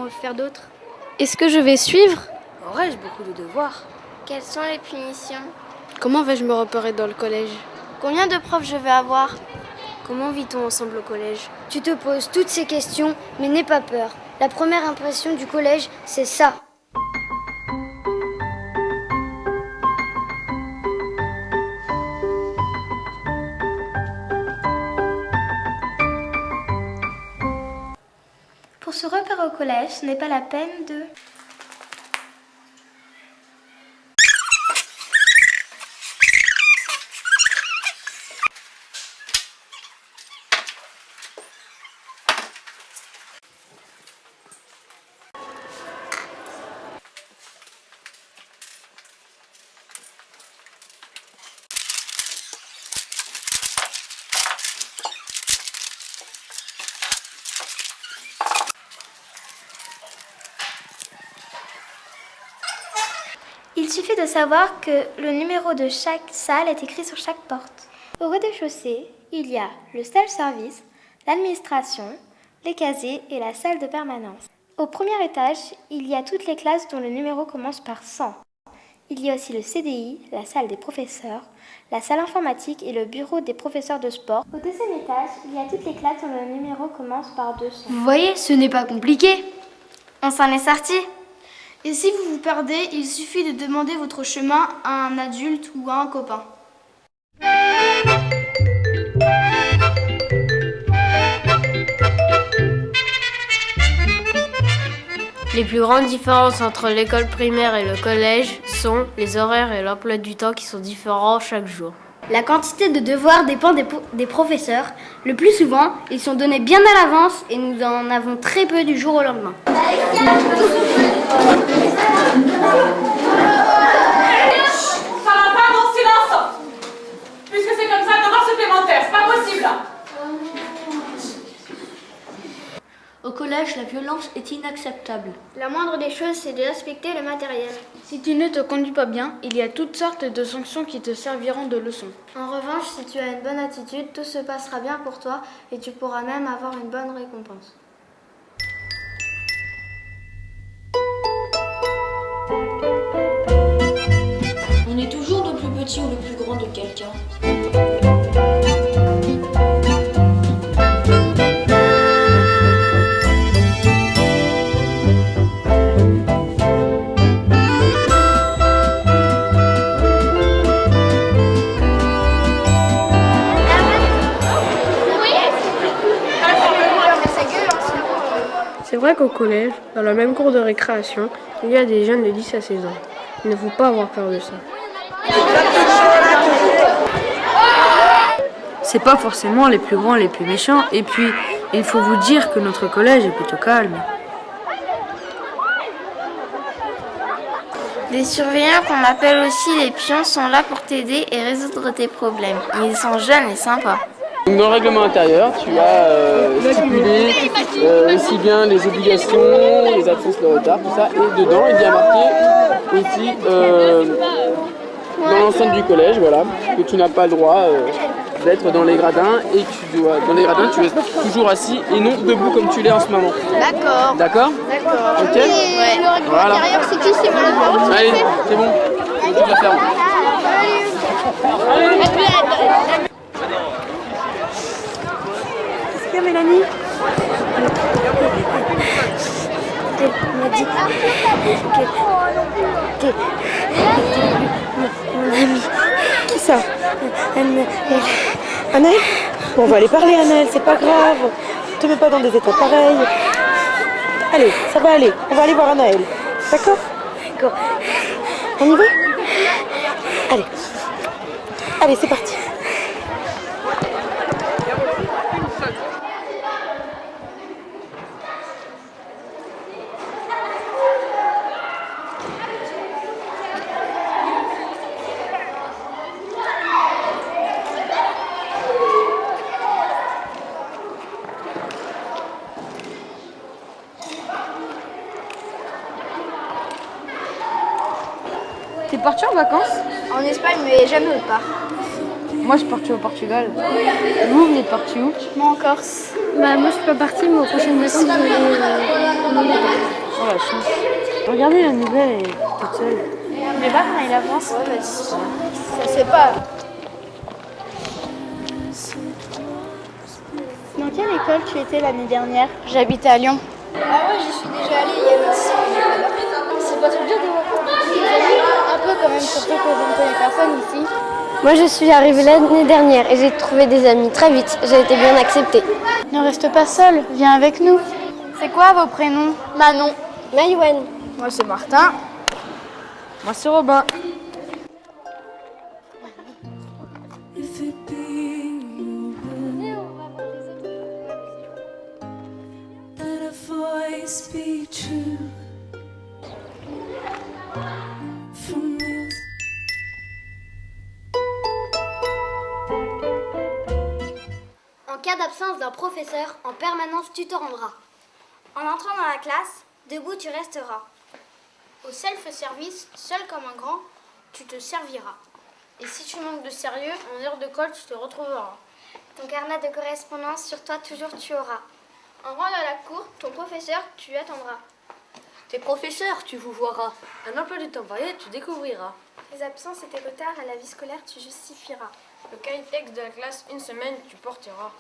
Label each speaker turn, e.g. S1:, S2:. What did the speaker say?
S1: faire d'autre?
S2: Est-ce que je vais suivre?
S3: Aurais-je beaucoup de devoirs?
S4: Quelles sont les punitions?
S2: Comment vais-je me repérer dans le collège?
S4: Combien de profs je vais avoir?
S2: Comment vit-on ensemble au collège?
S1: Tu te poses toutes ces questions, mais n'aie pas peur. La première impression du collège, c'est ça.
S5: Pour se repérer au collège, ce n'est pas la peine de... Il suffit de savoir que le numéro de chaque salle est écrit sur chaque porte. Au rez-de-chaussée, il y a le self-service, l'administration, les casiers et la salle de permanence. Au premier étage, il y a toutes les classes dont le numéro commence par 100. Il y a aussi le CDI, la salle des professeurs, la salle informatique et le bureau des professeurs de sport. Au deuxième étage, il y a toutes les classes dont le numéro commence par 200.
S1: Vous voyez, ce n'est pas compliqué.
S4: On s'en est sorti.
S6: Et si vous vous perdez, il suffit de demander votre chemin à un adulte ou à un copain.
S3: Les plus grandes différences entre l'école primaire et le collège sont les horaires et l'emploi du temps qui sont différents chaque jour.
S1: La quantité de devoirs dépend des professeurs. Le plus souvent, ils sont donnés bien à l'avance et nous en avons très peu du jour au lendemain.
S7: Ça va pas mon silence. Puisque c'est comme ça, devoir supplémentaire, c'est pas possible.
S8: Au collège, la violence est inacceptable.
S4: La moindre des choses, c'est de respecter le matériel.
S6: Si tu ne te conduis pas bien, il y a toutes sortes de sanctions qui te serviront de leçon.
S4: En revanche, si tu as une bonne attitude, tout se passera bien pour toi et tu pourras même avoir une bonne récompense.
S8: On est toujours le plus petit ou le plus grand de quelqu'un.
S2: C'est vrai qu'au collège, dans la même cour de récréation, il y a des jeunes de 10 à 16 ans. Il ne faut pas avoir peur de ça.
S3: C'est pas forcément les plus grands, les plus méchants. Et puis, il faut vous dire que notre collège est plutôt calme.
S4: Les surveillants, qu'on appelle aussi les pions, sont là pour t'aider et résoudre tes problèmes. Ils sont jeunes et sympas.
S9: Dans le règlement intérieur, tu as stipulé aussi bien les obligations, les absences, le retard, tout ça. Et dedans, il y a marqué aussi dans l'enceinte du collège, voilà, que tu n'as pas le droit d'être dans les gradins et que tu dois, dans les gradins, tu es toujours assis et non debout comme tu l'es en ce moment.
S4: D'accord.
S9: D'accord?
S4: D'accord.
S9: Ok.
S4: Et le règlement
S9: Voilà.
S4: intérieur, c'est qui? C'est moi.
S9: Allez, c'est bon. Tu vas faire.
S1: Est-ce que Mélanie? Elle m'a dit que mon amie.
S10: Qui ça? Anaël? Bon, on va aller parler, Anaël, c'est pas grave. Ne te mets pas dans des états pareils. Allez, ça va aller. On va aller voir Anaël. D'accord?
S1: D'accord.
S10: On y va? Allez. Allez, c'est parti.
S6: T'es parti en vacances?
S4: En Espagne, mais jamais autre part.
S6: Moi, je suis parti au Portugal. Vous êtes parti où?
S4: Moi en Corse.
S2: Moi, je suis pas partie, mais aux prochaines vacances, je vais la chance. Regardez, la nouvelle, elle est toute seule.
S6: Mais pas quand il avance. Ça se sait pas. Dans quelle école tu étais l'année dernière? J'habitais à Lyon.
S5: Ah ouais, j'y suis déjà allée il y a 6 ans. C'est pas trop dur de voir.
S6: Un peu quand même, surtout que je ne connais personne ici.
S3: Moi, je suis arrivée l'année dernière et j'ai trouvé des amis très vite. J'ai été bien acceptée.
S6: Ne reste pas seul, viens avec nous. C'est quoi vos prénoms?
S3: Manon. Maïwen.
S6: Moi c'est Martin.
S2: Moi, c'est Robin.
S1: En cas d'absence d'un professeur, en permanence tu te rendras.
S5: En entrant dans la classe, debout tu resteras. Au self-service, seul comme un grand, tu te serviras.
S3: Et si tu manques de sérieux, en heure de colle, tu te retrouveras.
S5: Ton carnet de correspondance sur toi toujours tu auras. En rentrant à la cour, ton professeur tu attendras.
S8: Tes professeurs, tu vous verras. Un emploi du temps varié, tu découvriras.
S5: Les absences et tes retards à la vie scolaire tu justifieras.
S3: Le cahier de texte de la classe, une semaine, tu porteras.